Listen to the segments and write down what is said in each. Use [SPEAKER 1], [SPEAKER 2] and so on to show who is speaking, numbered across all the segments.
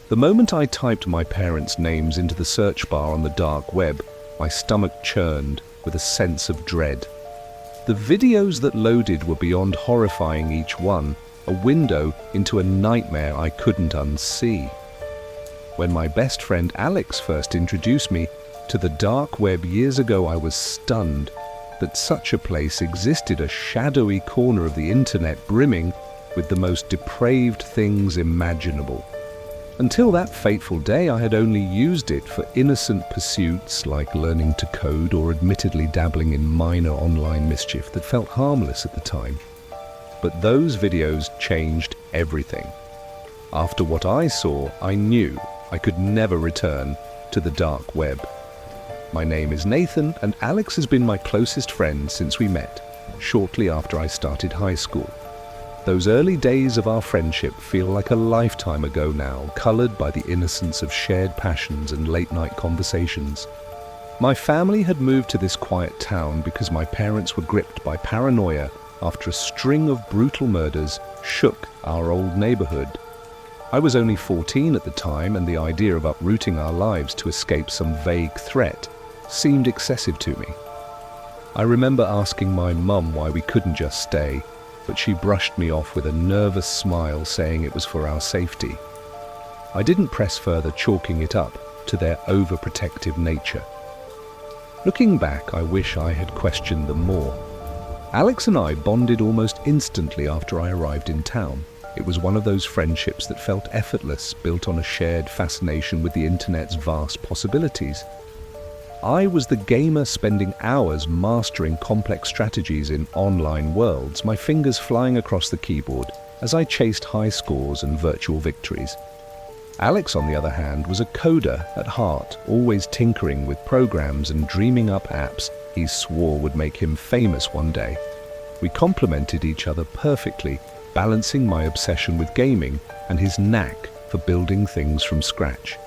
[SPEAKER 1] The moment I typed my parents' names into the search bar on the dark web, my stomach churned with a sense of dread. The videos that loaded were beyond horrifying, each one a window into a nightmare I couldn't unsee. When my best friend Alex first introduced me to the dark web years ago, I was stunned that such a place existed, a shadowy corner of the internet brimming with the most depraved things imaginable. Until that fateful day, I had only used it for innocent pursuits like learning to code or admittedly dabbling in minor online mischief that felt harmless at the time. But those videos changed everything. After what I saw, I knew I could never return to the dark web. My name is Nathan, and Alex has been my closest friend since we met, shortly after I started high school. Those early days of our friendship feel like a lifetime ago now, colored by the innocence of shared passions and late-night conversations. My family had moved to this quiet town because my parents were gripped by paranoia after a string of brutal murders shook our old neighborhood. I was only 14 at the time, and the idea of uprooting our lives to escape some vague threat seemed excessive to me. I remember asking my mum why we couldn't just stay, but she brushed me off with a nervous smile, saying it was for our safety. I didn't press further, chalking it up to their overprotective nature. Looking back, I wish I had questioned them more. Alex and I bonded almost instantly after I arrived in town. It was one of those friendships that felt effortless, built on a shared fascination with the internet's vast possibilities. I was the gamer spending hours mastering complex strategies in online worlds, my fingers flying across the keyboard as I chased high scores and virtual victories. Alex, on the other hand, was a coder at heart, always tinkering with programs and dreaming up apps he swore would make him famous one day. We complemented each other perfectly, balancing my obsession with gaming and his knack for building things from scratch.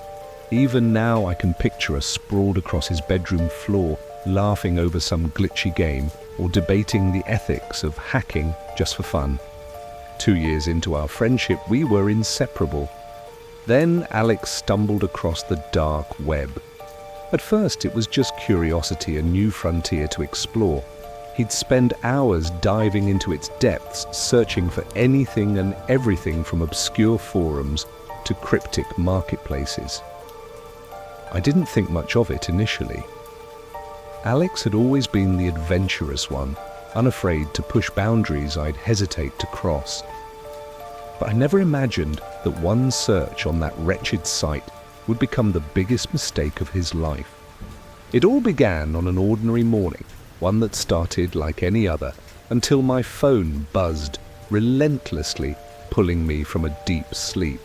[SPEAKER 1] Even now I can picture us sprawled across his bedroom floor, laughing over some glitchy game or debating the ethics of hacking just for fun. 2 years into our friendship, we were inseparable. Then Alex stumbled across the dark web. At first it was just curiosity, a new frontier to explore. He'd spend hours diving into its depths, searching for anything and everything from obscure forums to cryptic marketplaces. I didn't think much of it initially. Alex had always been the adventurous one, unafraid to push boundaries I'd hesitate to cross. But I never imagined that one search on that wretched site would become the biggest mistake of his life. It all began on an ordinary morning, one that started like any other, until my phone buzzed, relentlessly pulling me from a deep sleep.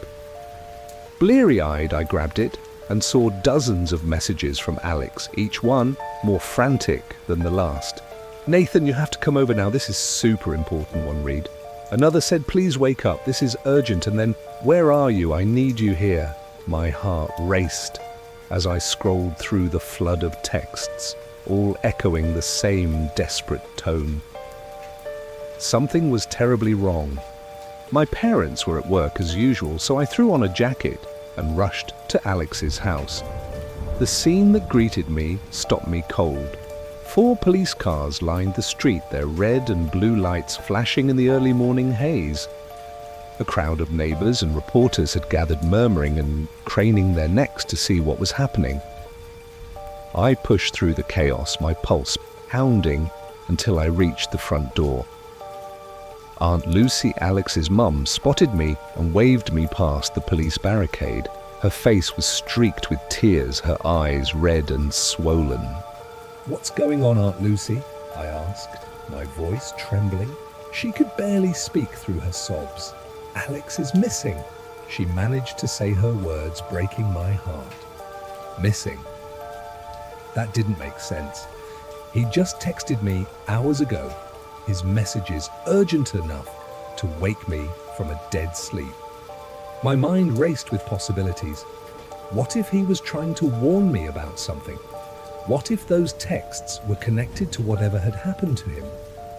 [SPEAKER 1] Bleary-eyed, I grabbed it and saw dozens of messages from Alex, each one more frantic than the last. "Nathan, you have to come over now. This is super important," one read. Another said, "Please wake up. This is urgent." And then, "Where are you? I need you here." My heart raced as I scrolled through the flood of texts, all echoing the same desperate tone. Something was terribly wrong. My parents were at work as usual, so I threw on a jacket and rushed to Alex's house. The scene that greeted me stopped me cold. 4 police cars lined the street, their red and blue lights flashing in the early morning haze. A crowd of neighbors and reporters had gathered, murmuring and craning their necks to see what was happening. I pushed through the chaos, my pulse pounding, until I reached the front door. Aunt Lucy, Alex's mum, spotted me and waved me past the police barricade. Her face was streaked with tears, her eyes red and swollen. "What's going on, Aunt Lucy?" I asked, my voice trembling. She could barely speak through her sobs. "Alex is missing." She managed to say her words, breaking my heart. Missing? That didn't make sense. He just texted me hours ago, his messages urgent enough to wake me from a dead sleep. My mind raced with possibilities. What if he was trying to warn me about something? What if those texts were connected to whatever had happened to him?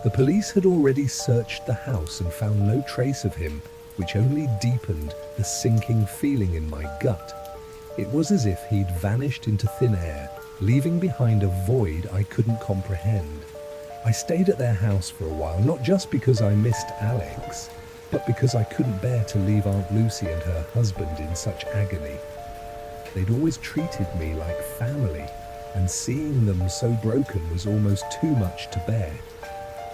[SPEAKER 1] The police had already searched the house and found no trace of him, which only deepened the sinking feeling in my gut. It was as if he'd vanished into thin air, leaving behind a void I couldn't comprehend. I stayed at their house for a while, not just because I missed Alex, but because I couldn't bear to leave Aunt Lucy and her husband in such agony. They'd always treated me like family, and seeing them so broken was almost too much to bear.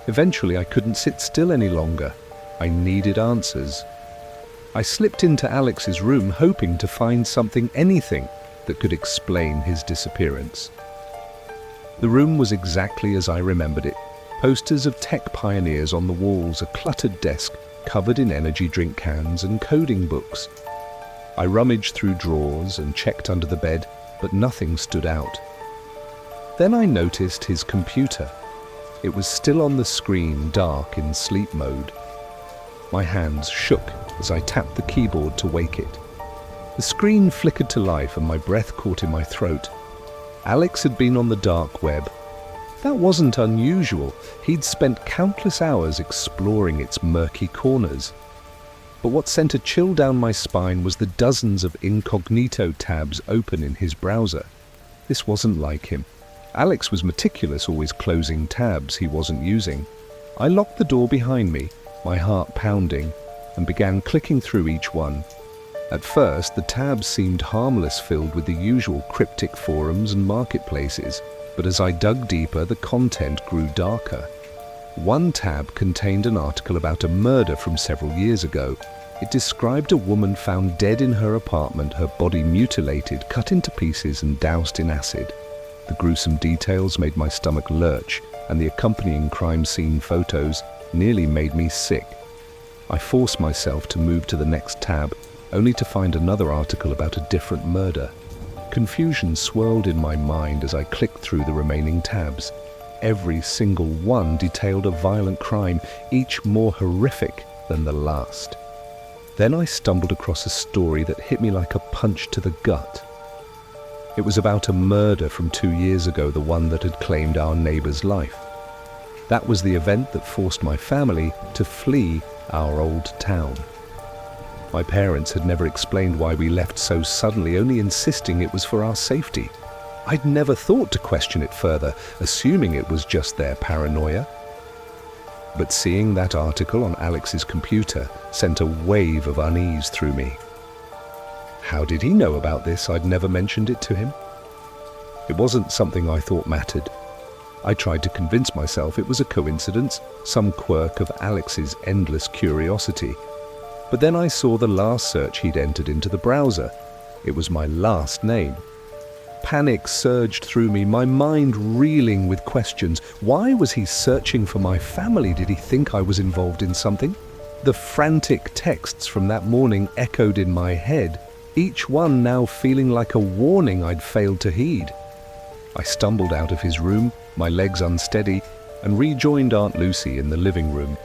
[SPEAKER 1] Eventually, I couldn't sit still any longer. I needed answers. I slipped into Alex's room, hoping to find something, anything, that could explain his disappearance. The room was exactly as I remembered it. Posters of tech pioneers on the walls, a cluttered desk covered in energy drink cans and coding books. I rummaged through drawers and checked under the bed, but nothing stood out. Then I noticed his computer. It was still on the screen, dark in sleep mode. My hands shook as I tapped the keyboard to wake it. The screen flickered to life and my breath caught in my throat. Alex had been on the dark web. That wasn't unusual. He'd spent countless hours exploring its murky corners. But what sent a chill down my spine was the dozens of incognito tabs open in his browser. This wasn't like him. Alex was meticulous, always closing tabs he wasn't using. I locked the door behind me, my heart pounding, and began clicking through each one. At first, the tabs seemed harmless, filled with the usual cryptic forums and marketplaces, but as I dug deeper, the content grew darker. One tab contained an article about a murder from several years ago. It described a woman found dead in her apartment, her body mutilated, cut into pieces and doused in acid. The gruesome details made my stomach lurch, and the accompanying crime scene photos nearly made me sick. I forced myself to move to the next tab, only to find another article about a different murder. Confusion swirled in my mind as I clicked through the remaining tabs. Every single one detailed a violent crime, each more horrific than the last. Then I stumbled across a story that hit me like a punch to the gut. It was about a murder from 2 years ago, the one that had claimed our neighbor's life. That was the event that forced my family to flee our old town. My parents had never explained why we left so suddenly, only insisting it was for our safety. I'd never thought to question it further, assuming it was just their paranoia. But seeing that article on Alex's computer sent a wave of unease through me. How did he know about this? I'd never mentioned it to him. It wasn't something I thought mattered. I tried to convince myself it was a coincidence, some quirk of Alex's endless curiosity. But then I saw the last search he'd entered into the browser. It was my last name. Panic surged through me, my mind reeling with questions. Why was he searching for my family? Did he think I was involved in something? The frantic texts from that morning echoed in my head, each one now feeling like a warning I'd failed to heed. I stumbled out of his room, my legs unsteady, and rejoined Aunt Lucy in the living room.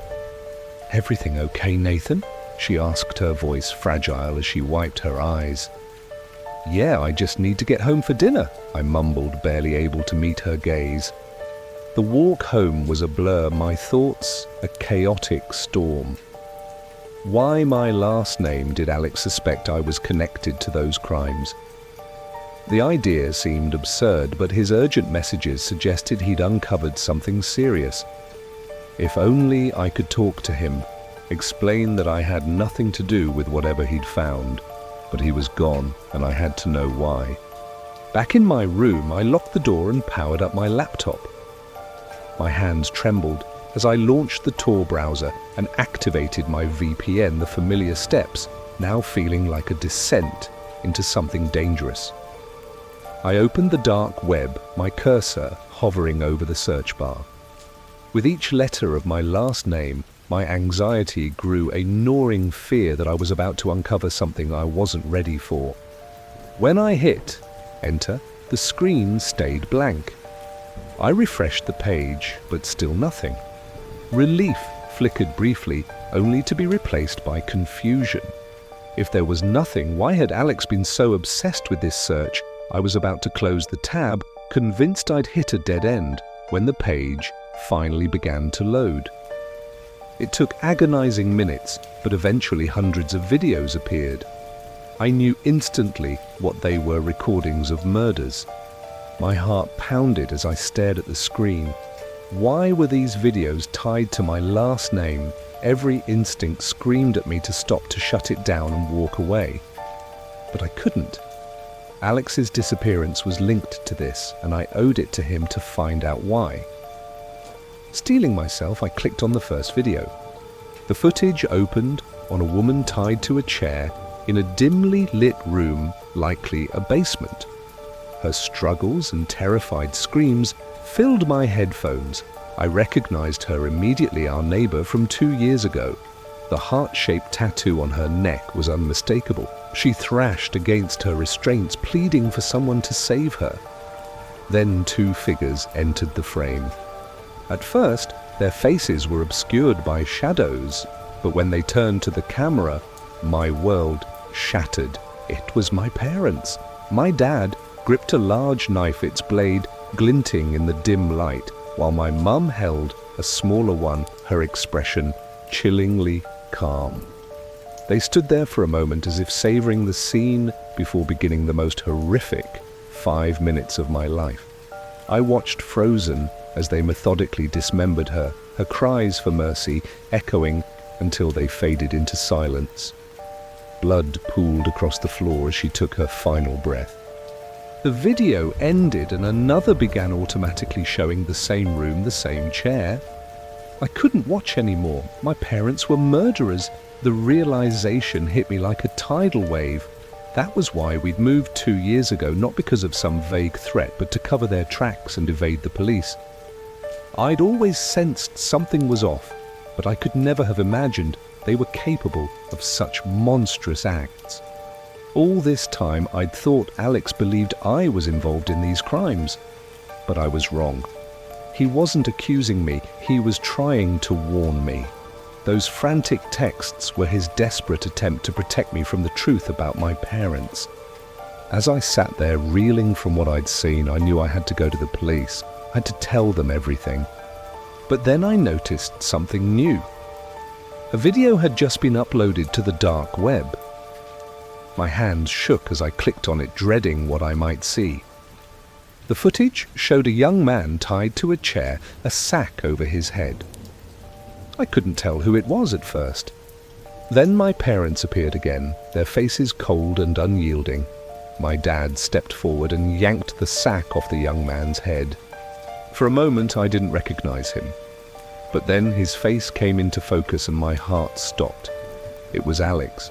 [SPEAKER 1] "Everything okay, Nathan?" she asked, her voice fragile as she wiped her eyes. "Yeah, I just need to get home for dinner," I mumbled, barely able to meet her gaze. The walk home was a blur, my thoughts a chaotic storm. Why my last name did Alex suspect I was connected to those crimes? The idea seemed absurd, but his urgent messages suggested he'd uncovered something serious. If only I could talk to him, explain that I had nothing to do with whatever he'd found. But he was gone, and I had to know why. Back in my room, I locked the door and powered up my laptop. My hands trembled as I launched the Tor browser and activated my VPN, the familiar steps, now feeling like a descent into something dangerous. I opened the dark web, my cursor hovering over the search bar. With each letter of my last name, my anxiety grew, a gnawing fear that I was about to uncover something I wasn't ready for. When I hit enter, the screen stayed blank. I refreshed the page, but still nothing. Relief flickered briefly, only to be replaced by confusion. If there was nothing, why had Alex been so obsessed with this search? I was about to close the tab, convinced I'd hit a dead end, when the page finally began to load. It took agonizing minutes, but eventually hundreds of videos appeared. I knew instantly what they were: recordings of murders. My heart pounded as I stared at the screen. Why were these videos tied to my last name? Every instinct screamed at me to stop, to shut it down and walk away. But I couldn't. Alex's disappearance was linked to this, and I owed it to him to find out why. Steeling myself, I clicked on the first video. The footage opened on a woman tied to a chair in a dimly lit room, likely a basement. Her struggles and terrified screams filled my headphones. I recognized her immediately, our neighbor from 2 years ago. The heart-shaped tattoo on her neck was unmistakable. She thrashed against her restraints, pleading for someone to save her. Then 2 figures entered the frame. At first, their faces were obscured by shadows, but when they turned to the camera, my world shattered. It was my parents. My dad gripped a large knife, its blade glinting in the dim light, while my mum held a smaller one, her expression chillingly calm. They stood there for a moment as if savoring the scene before beginning the most horrific 5 minutes of my life. I watched frozen as they methodically dismembered her, her cries for mercy echoing until they faded into silence. Blood pooled across the floor as she took her final breath. The video ended and another began, automatically showing the same room, the same chair. I couldn't watch anymore. My parents were murderers. The realization hit me like a tidal wave. That was why we'd moved 2 years ago, not because of some vague threat, but to cover their tracks and evade the police. I'd always sensed something was off, but I could never have imagined they were capable of such monstrous acts. All this time, I'd thought Alex believed I was involved in these crimes, but I was wrong. He wasn't accusing me, he was trying to warn me. Those frantic texts were his desperate attempt to protect me from the truth about my parents. As I sat there reeling from what I'd seen, I knew I had to go to the police. I had to tell them everything. But then I noticed something new. A video had just been uploaded to the dark web. My hands shook as I clicked on it, dreading what I might see. The footage showed a young man tied to a chair, a sack over his head. I couldn't tell who it was at first. Then my parents appeared again, their faces cold and unyielding. My dad stepped forward and yanked the sack off the young man's head. For a moment I didn't recognize him. But then his face came into focus and my heart stopped. It was Alex.